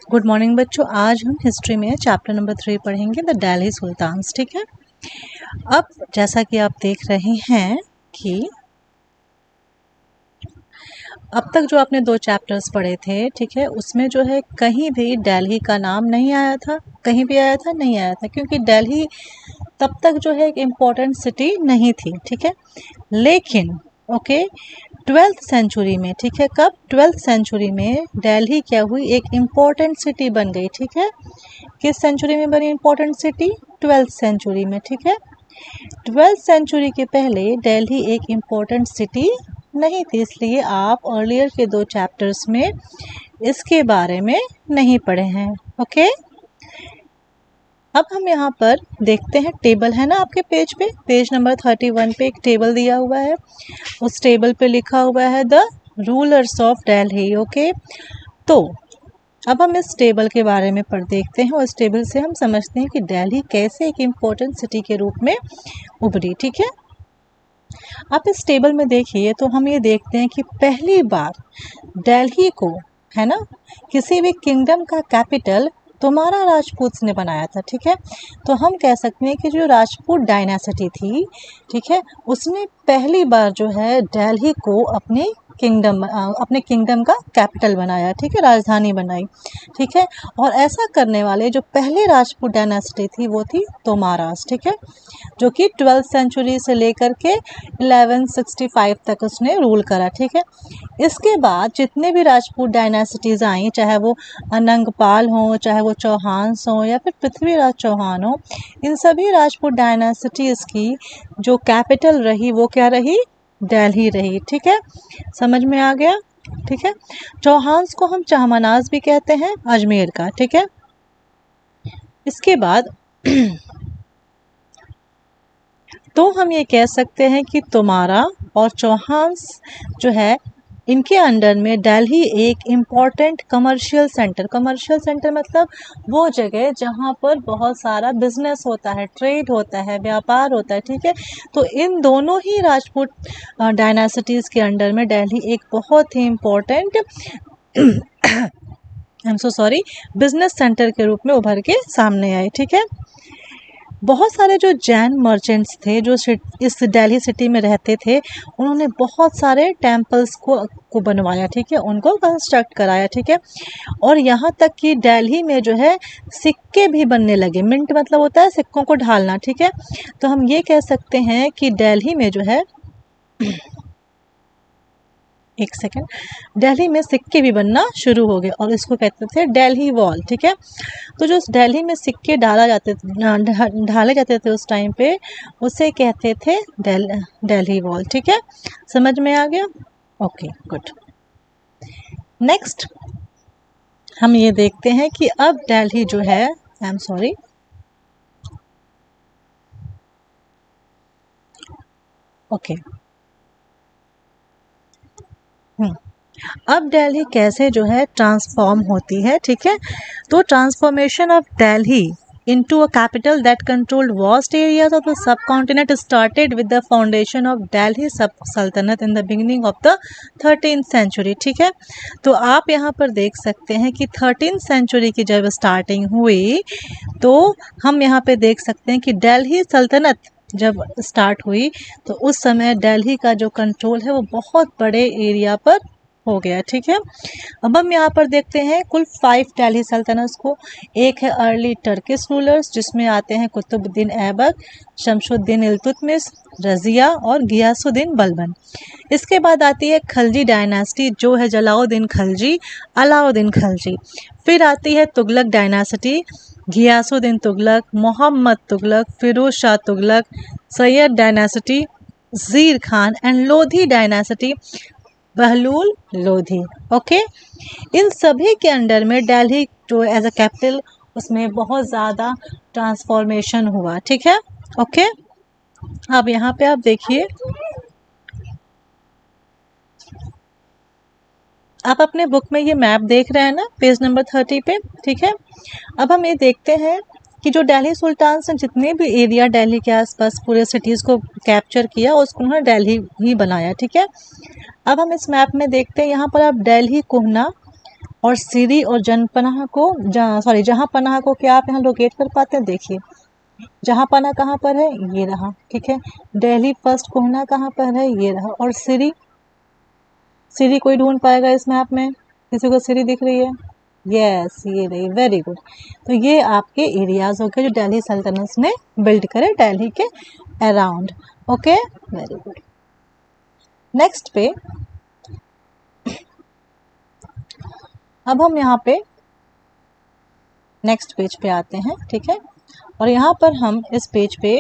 Good morning बच्चों। आज हम हिस्ट्री में चैप्टर नंबर 3 पढ़ेंगे, द दिल्ली सुल्तान्स। ठीक है। अब जैसा कि आप देख रहे हैं कि अब तक जो आपने 2 चैप्टर्स पढ़े थे, ठीक है, उसमें जो है कहीं भी दिल्ली का नाम नहीं आया था। कहीं भी आया था? नहीं आया था, क्योंकि दिल्ली तब तक जो है एक इम्पोर्टेंट सिटी नहीं थी। ठीक है। लेकिन ओके, 12th सेंचुरी में, ठीक है, कब 12th सेंचुरी में दिल्ली क्या हुई, एक इम्पोर्टेंट सिटी बन गई। ठीक है। किस सेंचुरी में बनी इम्पोर्टेंट सिटी? 12th सेंचुरी में। ठीक है। 12th सेंचुरी के पहले दिल्ली एक इम्पोर्टेंट सिटी नहीं थी, इसलिए आप अर्लियर के 2 चैप्टर्स में इसके बारे में नहीं पढ़े हैं। ओके। अब हम यहाँ पर देखते हैं, टेबल है ना आपके पेज पे, पेज नंबर 31 पे एक टेबल दिया हुआ है। उस टेबल पे लिखा हुआ है the rulers of Delhi. Okay, तो अब हम इस टेबल के बारे में पढ़ देखते हैं और इस टेबल से हम समझते हैं कि दिल्ली कैसे एक इम्पोर्टेंट सिटी के रूप में उभरी। ठीक है। आप इस टेबल में देखिए तो हम ये देखते हैं कि पहली बार दिल्ली को, है ना, किसी भी किंगडम का कैपिटल तोमारा राजपूत ने बनाया था। ठीक है। तो हम कह सकते हैं कि जो राजपूत डायनासिटी थी, ठीक है, उसने पहली बार जो है दिल्ली को अपने किंगडम का कैपिटल बनाया। ठीक है, राजधानी बनाई। ठीक है। और ऐसा करने वाले जो पहले राजपूत डायनासिटी थी वो थी तोमारास। ठीक है, जो कि 12th सेंचुरी से लेकर के 1165 तक उसने रूल करा। ठीक है। इसके बाद जितने भी राजपूत डायनासिटीज आई, चाहे वो अनंगपाल हो, चाहे वो चौहान्स हो, या फिर पृथ्वीराज चौहान हो, इन सभी राजपूत डायनासिटीज की जो कैपिटल रही वो क्या रही? दिल्ली रही। ठीक है, समझ में आ गया? ठीक है। चौहान्स को हम चाहमनाज भी कहते हैं, अजमेर का। ठीक है। इसके बाद तो हम ये कह सकते हैं कि तोमारा और चौहान्स जो है, इनके अंडर में दिल्ली एक इम्पॉर्टेंट कमर्शियल सेंटर मतलब वो जगह जहाँ पर बहुत सारा बिजनेस होता है, ट्रेड होता है, व्यापार होता है। ठीक है। तो इन दोनों ही राजपूत डायनासिटीज़ के अंडर में दिल्ली एक बहुत ही important I am so sorry business centre के रूप में उभर के सामने आए। ठीक है। बहुत सारे जो जैन मर्चेंट्स थे जो इस दिल्ली सिटी में रहते थे, उन्होंने बहुत सारे टेम्पल्स को बनवाया। ठीक है, उनको कंस्ट्रक्ट कराया। ठीक है। और यहाँ तक कि दिल्ली में जो है सिक्के भी बनने लगे। मिंट मतलब होता है सिक्कों को ढालना। ठीक है। तो हम ये कह सकते हैं कि दिल्ली में जो है एक सेकेंड, दिल्ली में सिक्के भी बनना शुरू हो गए और इसको कहते थे दिल्ली वॉल। ठीक है। तो जो दिल्ली में सिक्के ढाले जाते थे उस टाइम पे, उसे कहते थे दिल्ली वॉल। ठीक है, समझ में आ गया? Okay, good. नेक्स्ट हम ये देखते हैं कि अब दिल्ली जो है, आई एम सॉरी, ओके, अब दिल्ली कैसे जो है ट्रांसफॉर्म होती है। ठीक है। तो transformation of Delhi into a capital that controlled vast areas of the subcontinent started with the foundation of Delhi Sultanate in the beginning of the 13th century। ठीक है। तो आप यहाँ पर देख सकते हैं कि 13th सेंचुरी की जब स्टार्टिंग हुई तो हम यहाँ पे देख सकते हैं कि दिल्ली सल्तनत जब स्टार्ट हुई तो उस समय दिल्ली का जो कंट्रोल है वो बहुत बड़े एरिया पर हो गया। ठीक है। अब हम यहाँ पर देखते हैं कुल 5 दिल्ली सल्तनत को। एक है अर्ली टर्किश रूलर्स, जिसमें आते हैं कुतुबुद्दीन ऐबक, शमशुद्दीन इल्तुतमिश, रजिया और गियासुद्दीन बलबन। इसके बाद आती है खलजी डायनासिटी, जो है जलाउद्दीन खलजी, अलाउद्दीन खलजी। फिर आती है तुगलक डायनासिटी, घियासुद्दीन तुगलक, मोहम्मद तुगलक, फिरोज शाह तुगलक, सैयद डायनासिटी, ज़ीर खान एंड लोधी डायनासिटी, बहलूल लोधी। ओके, इन सभी के अंडर में दिल्ली जो एज अ कैपिटल, उसमें बहुत ज़्यादा ट्रांसफॉर्मेशन हुआ। ठीक है। ओके, अब यहाँ पे आप देखिए, आप अपने बुक में ये मैप देख रहे हैं ना, पेज नंबर 30 पे। ठीक है। अब हम ये देखते हैं कि जो दिल्ली सुल्तान्स ने जितने भी एरिया दिल्ली के आसपास पूरे सिटीज़ को कैप्चर किया, उसको उन्होंने दिल्ली ही बनाया। ठीक है। अब हम इस मैप में देखते हैं, यहाँ पर आप दिल्ली, कोहना, और सिरी और जनपनाह को जहाँ पनाह को क्या आप यहाँ लोकेट कर पाते हैं? देखिए जहाँ पनाह कहाँ पर है, ये रहा, ठीक है। दिल्ली फर्स्ट कोहना कहाँ पर है, ये रहा। और सिरी, सिरी कोई ढूंढ पाएगा इस मैप में? किसी को सिरी दिख रही है? यस, ये रही, वेरी गुड। तो ये आपके एरियाज हो गए जो दिल्ली सल्तनत ने बिल्ड करे दिल्ली के around. Okay, very good. Next पे अब हम यहाँ पे नेक्स्ट पेज पे आते हैं, ठीक है। और यहाँ पर हम इस पेज पे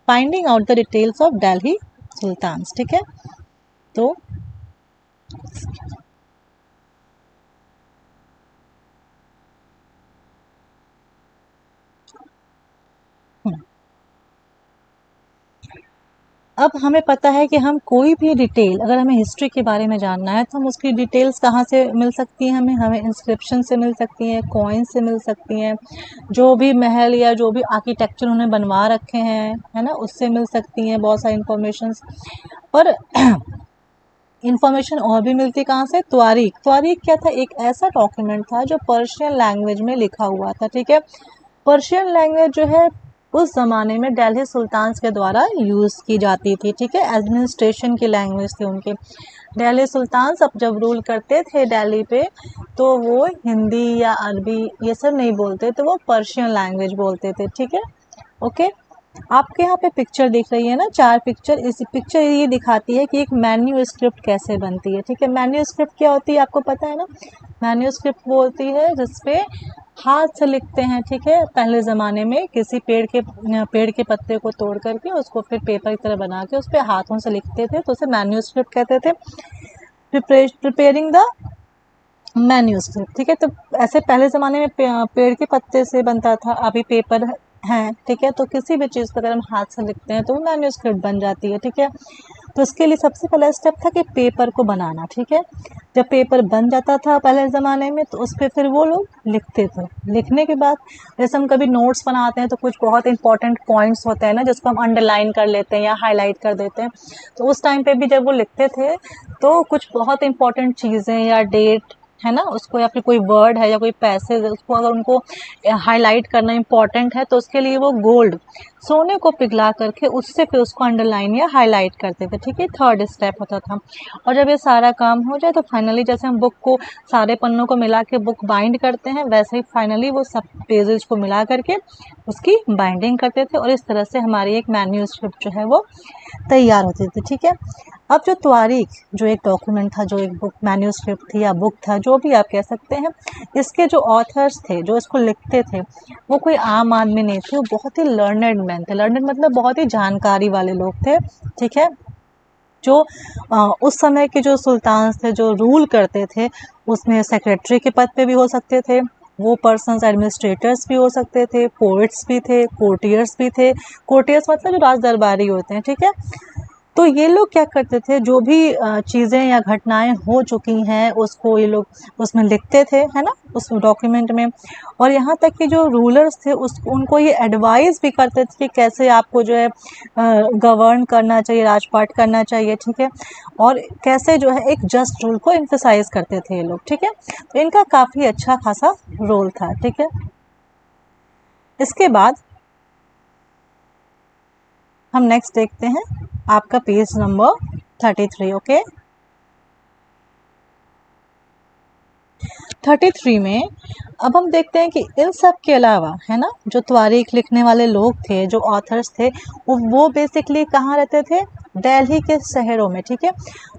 finding out the details of Delhi Sultans, ठीक है। तो अब हमें पता है कि हम कोई भी डिटेल, अगर हमें हिस्ट्री के बारे में जानना है तो हम उसकी डिटेल्स कहाँ से मिल सकती हैं? हमें इंस्क्रिप्शन से मिल सकती हैं, कॉइन से मिल सकती हैं, जो भी महल या जो भी आर्किटेक्चर उन्होंने बनवा रखे हैं, है ना, उससे मिल सकती हैं बहुत सारी इंफॉर्मेशन। और इंफॉर्मेशन और भी मिलती कहाँ से? त्वारीख। त्वारीख क्या था? एक ऐसा डॉक्यूमेंट था जो पर्शियन लैंग्वेज में लिखा हुआ था, ठीक है। पर्शियन लैंग्वेज जो है उस ज़माने में दिल्ली सुल्तान्स के द्वारा यूज़ की जाती थी, ठीक है। एडमिनिस्ट्रेशन की लैंग्वेज थी उनके। दिल्ली सुल्तान्स अब जब रूल करते थे दिल्ली पे तो वो हिंदी या अरबी ये सब नहीं बोलते थे, वो पर्शियन लैंग्वेज बोलते थे, ठीक है। ओके, आपके यहाँ पे पिक्चर दिख रही है ना, 4 पिक्चर। इस पिक्चर ये दिखाती है कि एक मैन्यूस्क्रिप्ट कैसे बनती है, ठीक है। मैन्यूस्क्रिप्ट क्या होती है आपको पता है ना? मैन्यूस्क्रिप्ट वो होती है जिसपे हाथ से लिखते हैं, ठीक है। पहले ज़माने में किसी पेड़ के पत्ते को तोड़ करके उसको फिर पेपर की तरह बना के उस पर हाथों से लिखते थे, तो उसे मैन्यूस्क्रिप्ट कहते थे। प्रिपेयरिंग द मैन्यूस्क्रिप्ट, ठीक है। तो ऐसे पहले ज़माने में पेड़ के पत्ते से बनता था, अभी पेपर है, ठीक है। तो किसी भी चीज़ पर अगर हम हाथ से लिखते हैं तो वो मैन्यूस्क्रिप्ट बन जाती है, ठीक है। तो इसके लिए सबसे पहला स्टेप था कि पेपर को बनाना, ठीक है। जब पेपर बन जाता था पहले ज़माने में तो उस पर फिर वो लोग लिखते थे। लिखने के बाद जैसे हम कभी नोट्स बनाते हैं तो कुछ बहुत इंपॉर्टेंट पॉइंट्स होते हैं ना जिसको हम अंडरलाइन कर लेते हैं या हाईलाइट कर देते हैं, तो उस टाइम पे भी जब वो लिखते थे तो कुछ बहुत इंपॉर्टेंट चीज़ें या डेट है ना उसको, या फिर कोई वर्ड है या कोई पैसेज है उसको अगर उनको हाईलाइट करना इंपॉर्टेंट है तो उसके लिए वो गोल्ड, सोने को पिघला करके उससे फिर उसको अंडरलाइन या हाईलाइट करते थे, ठीक है। थर्ड स्टेप होता था। और जब ये सारा काम हो जाए तो फाइनली जैसे हम बुक को सारे पन्नों को मिला के बुक बाइंड करते हैं वैसे ही फाइनली वो सब पेजेस को मिला करके उसकी बाइंडिंग करते थे और इस तरह से हमारी एक मैन्यूस्क्रिप्ट जो है वो तैयार होती थी, ठीक है। अब जो त्वारीख जो एक डॉक्यूमेंट था, जो एक बुक मैन्यूस्क्रिप्ट थी या बुक था, जो भी आप कह सकते हैं, इसके जो ऑथर्स थे जो इसको लिखते थे वो कोई आम आदमी नहीं थे, वो बहुत ही लर्नड मैन थे। लर्नड मतलब बहुत ही जानकारी वाले लोग थे, ठीक है। जो उस समय के जो सुल्तान थे जो रूल करते थे उसमें सेक्रेटरी के पद पे भी हो सकते थे वो पर्सन्स, एडमिनिस्ट्रेटर्स भी हो सकते थे, पोइट्स भी थे, कोर्टियर्स भी थे। कोर्टियर्स मतलब जो राज दरबारी होते हैं, ठीक है। तो ये लोग क्या करते थे, जो भी चीज़ें या घटनाएं हो चुकी हैं उसको ये लोग उसमें लिखते थे, है ना, उस डॉक्यूमेंट में। और यहाँ तक कि जो रूलर्स थे उनको ये एडवाइस भी करते थे कि कैसे आपको जो है गवर्न करना चाहिए, राजपाट करना चाहिए, ठीक है। और कैसे जो है एक जस्ट रूल को एम्फेसाइज करते थे ये लोग, ठीक है। तो इनका काफ़ी अच्छा खासा रोल था, ठीक है। इसके बाद हम नेक्स्ट देखते हैं आपका पेज नंबर 33, ओके। 33 में अब हम देखते हैं कि इन सब के अलावा, है ना, जो तारीख लिखने वाले लोग थे, जो ऑथर्स थे, वो बेसिकली कहाँ रहते थे? दिल्ली के शहरों में, ठीक है।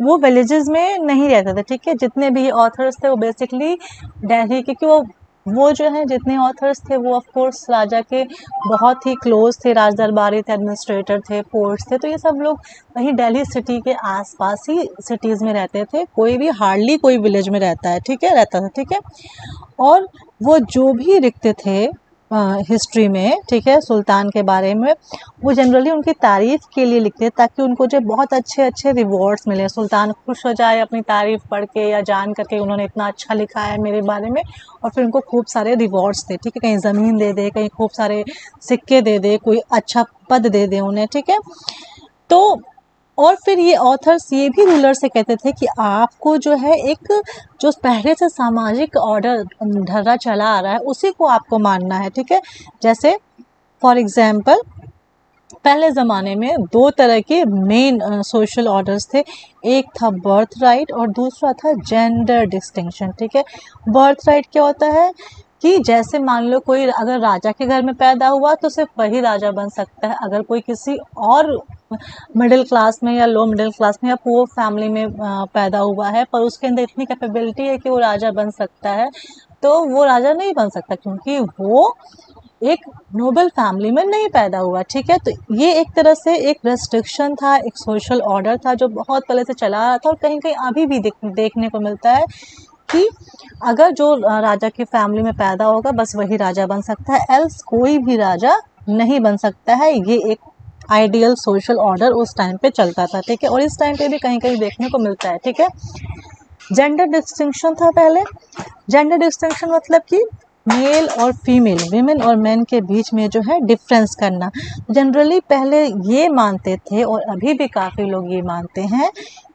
वो विलेजेस में नहीं रहते थे, ठीक है। जितने भी ऑथर्स थे वो बेसिकली दिल्ली के, क्योंकि वो जो है जितने ऑथर्स थे वो ऑफ कोर्स राजा के बहुत ही क्लोज थे, राज दरबारी थे, एडमिनिस्ट्रेटर थे, पोर्ट्स थे, तो ये सब लोग वहीं दिल्ली सिटी के आसपास ही सिटीज़ में रहते थे। कोई भी हार्डली कोई विलेज में रहता है, ठीक है, रहता था, ठीक है। और वो जो भी लिखते थे हिस्ट्री में, ठीक है, सुल्तान के बारे में, वो जनरली उनकी तारीफ़ के लिए लिखते ताकि उनको जो बहुत अच्छे अच्छे रिवॉर्ड्स मिले, सुल्तान खुश हो जाए अपनी तारीफ़ पढ़ के या जान करके उन्होंने इतना अच्छा लिखा है मेरे बारे में, और फिर उनको खूब सारे रिवॉर्ड्स दे, ठीक है। कहीं ज़मीन दे दे, कहीं खूब सारे सिक्के दे दे, कोई अच्छा पद दे दे उन्हें, ठीक है। तो और फिर ये ऑथर्स ये भी रूलर से कहते थे कि आपको जो है एक जो पहले से सामाजिक ऑर्डर ढर्रा चला आ रहा है उसी को आपको मानना है, ठीक है। जैसे फॉर एग्जाम्पल पहले ज़माने में दो तरह के मेन सोशल ऑर्डर्स थे, एक था बर्थ राइट और दूसरा था जेंडर डिस्टिंक्शन, ठीक है। बर्थ राइट क्या होता है कि जैसे मान लो कोई अगर राजा के घर में पैदा हुआ तो सिर्फ वही राजा बन सकता है, अगर कोई किसी और मिडिल क्लास में या लो मिडिल क्लास में या पुअर फैमिली में पैदा हुआ है पर उसके अंदर इतनी कैपेबिलिटी है कि वो राजा बन सकता है, तो वो राजा नहीं बन सकता क्योंकि वो एक नोबल फैमिली में नहीं पैदा हुआ, ठीक है। तो ये एक तरह से एक रेस्ट्रिक्शन था, एक सोशल ऑर्डर था जो बहुत पहले से चला आ रहा था और कहीं कहीं अभी भी देखने को मिलता है कि अगर जो राजा की फैमिली में पैदा होगा बस वही राजा बन सकता है, एल्स कोई भी राजा नहीं बन सकता है। ये एक आइडियल सोशल ऑर्डर उस टाइम पे चलता था, ठीक है, और इस टाइम पे भी कहीं कहीं देखने को मिलता है, ठीक है। जेंडर डिस्टिंक्शन था पहले। जेंडर डिस्टिंक्शन मतलब कि मेल और फीमेल, विमेन और मेन के बीच में जो है डिफरेंस करना। जनरली पहले ये मानते थे और अभी भी काफ़ी लोग ये मानते हैं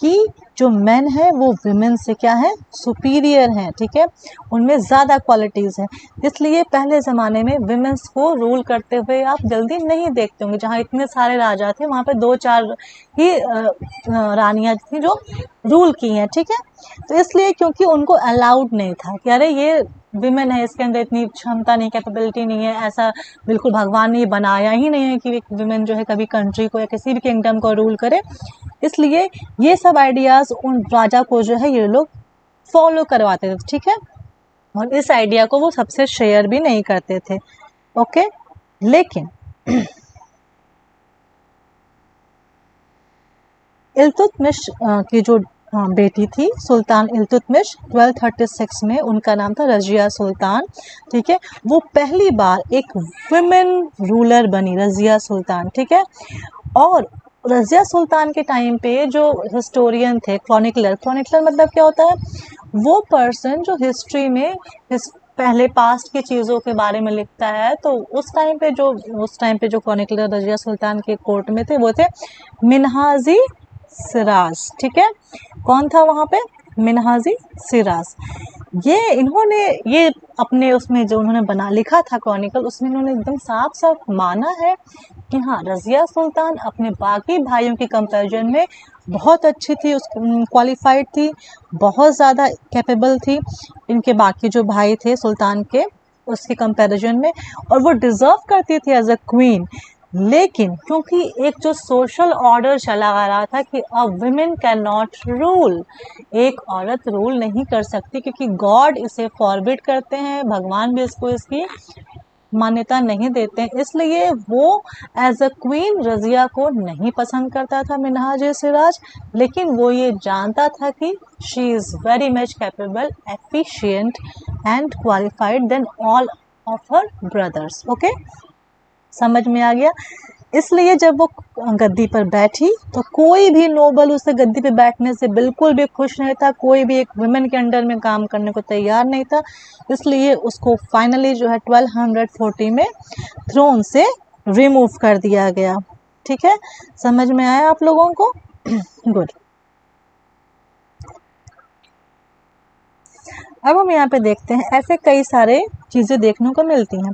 कि जो मेन है वो विमेन से क्या है, सुपीरियर हैं, ठीक है, उनमें ज़्यादा क्वालिटीज़ हैं। इसलिए पहले ज़माने में विमेंस को रूल करते हुए आप जल्दी नहीं देखते होंगे। जहाँ इतने सारे राजा थे वहाँ पे 2-4 ही रानियाँ थी जो रूल की हैं, ठीक है। तो इसलिए क्योंकि उनको अलाउड नहीं था कि अरे ये विमेन है, इसके अंदर इतनी क्षमता नहीं, कैपेबिलिटी नहीं है, ऐसा बिल्कुल भगवान ने बनाया ही नहीं है कि एक विमेन जो है कभी कंट्री को या किसी भी किंगडम को रूल करे। इसलिए ये सब आइडियाज़ उन राजा को जो है ये लोग फॉलो करवाते थे, ठीक है, और इस आइडिया को वो सबसे शेयर भी नहीं करते थे, ओके। लेकिन इल्तुतमिश की जो बेटी थी सुल्तान इल्तुतमिश 1236 में, उनका नाम था रजिया सुल्तान, ठीक है। वो पहली बार एक विमेन रूलर बनी, रजिया सुल्तान, ठीक है। और रजिया सुल्तान के टाइम पे जो हिस्टोरियन थे, क्रॉनिकलर मतलब क्या होता है, वो पर्सन जो हिस्ट्री में पहले पास्ट की चीज़ों के बारे में लिखता है। तो उस टाइम पे जो क्रॉनिकलर रजिया सुल्तान के कोर्ट में थे वो थे मिन्हाजी सिराज, ठीक है। कौन था वहाँ पे, मिन्हाजी सिराज। इन्होंने ये अपने उसमें जो उन्होंने बना लिखा था क्रॉनिकल, उसमें इन्होंने एकदम साफ साफ माना है कि हाँ, रजिया सुल्तान अपने बाकी भाइयों के कंपैरिजन में बहुत अच्छी थी, क्वालिफाइड थी, बहुत ज़्यादा कैपेबल थी इनके बाकी जो भाई थे सुल्तान के उसके कंपैरिजन में, और वो डिज़र्व करती थी एज अ क्वीन। लेकिन क्योंकि एक जो सोशल ऑर्डर चला आ रहा था कि a women can not rule, एक औरत रूल नहीं कर सकती क्योंकि गॉड इसे फॉरबिड करते हैं, भगवान भी इसको इसकी मान्यता नहीं देते हैं, इसलिए वो एज अ क्वीन रजिया को नहीं पसंद करता था मिन्हाज सिराज। लेकिन वो ये जानता था कि she is very much capable, efficient and qualified than all of her brothers, okay, समझ में आ गया। इसलिए जब वो गद्दी पर बैठी तो कोई भी नोबल उसे गद्दी पे बैठने से बिल्कुल भी खुश नहीं था, कोई भी एक वुमेन के अंडर में काम करने को तैयार नहीं था। इसलिए उसको फाइनली जो है 1240 में थ्रोन से रिमूव कर दिया गया, ठीक है। समझ में आया आप लोगों को? गुड। अब हम यहाँ पे देखते हैं ऐसे कई सारे चीज़ें देखने को मिलती हैं।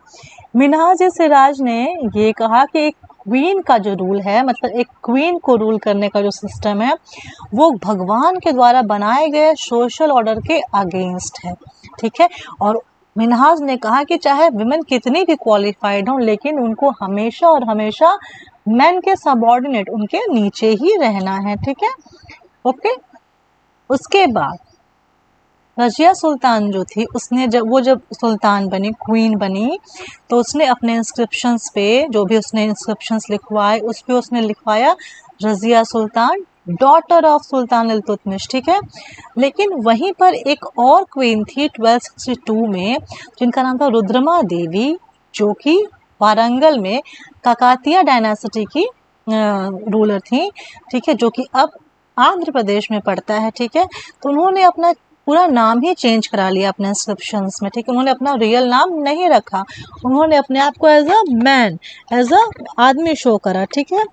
मिन्हाज सिराज ने ये कहा कि एक क्वीन का जो रूल है, मतलब एक क्वीन को रूल करने का जो सिस्टम है वो भगवान के द्वारा बनाए गए सोशल ऑर्डर के अगेंस्ट है, ठीक है। और मिन्हाज ने कहा कि चाहे विमेन कितनी भी क्वालिफाइड हों लेकिन उनको हमेशा और हमेशा मेन के सबऑर्डिनेट, उनके नीचे ही रहना है, ठीक है, ओके। उसके बाद रजिया सुल्तान जो थी उसने जब सुल्तान बनी, क्वीन बनी, तो उसने अपने इंस्क्रिप्शंस पे जो भी उसने इंस्क्रिप्शंस लिखवाए उस पे उसने लिखवाया Razia Sultan daughter of sultan Iltutmish, ठीक है। लेकिन वहीं पर एक और क्वीन थी 1262 में जिनका नाम था रुद्रमा देवी, जो कि वारंगल में काकातिया डायनासिटी की रूलर थी, ठीक है, जो कि अब आंध्र प्रदेश में पड़ता है, ठीक है। तो उन्होंने अपना पूरा नाम ही चेंज करा लिया अपने इंस्क्रिप्शंस में, ठीक है। उन्होंने अपना रियल नाम नहीं रखा, उन्होंने अपने आप को as a man, as a आदमी शो करा, ठीक है।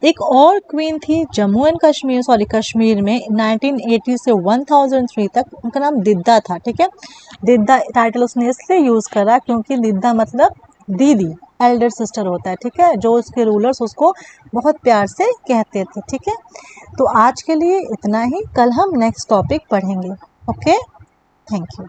एक और क्वीन थी जम्मू एंड कश्मीर, सॉरी कश्मीर में 1980 से 1003 तक, उनका नाम दिद्दा था। ठीक है, दिद्दा टाइटल उसने इसलिए यूज़ करा क्योंकि दिद्दा मतलब दीदी, एल्डर सिस्टर होता है। ठीक है, जो उसके रूलर्स उसको बहुत प्यार से कहते थे। ठीक है, तो आज के लिए इतना ही, कल हम नेक्स्ट टॉपिक पढ़ेंगे। Okay, thank you.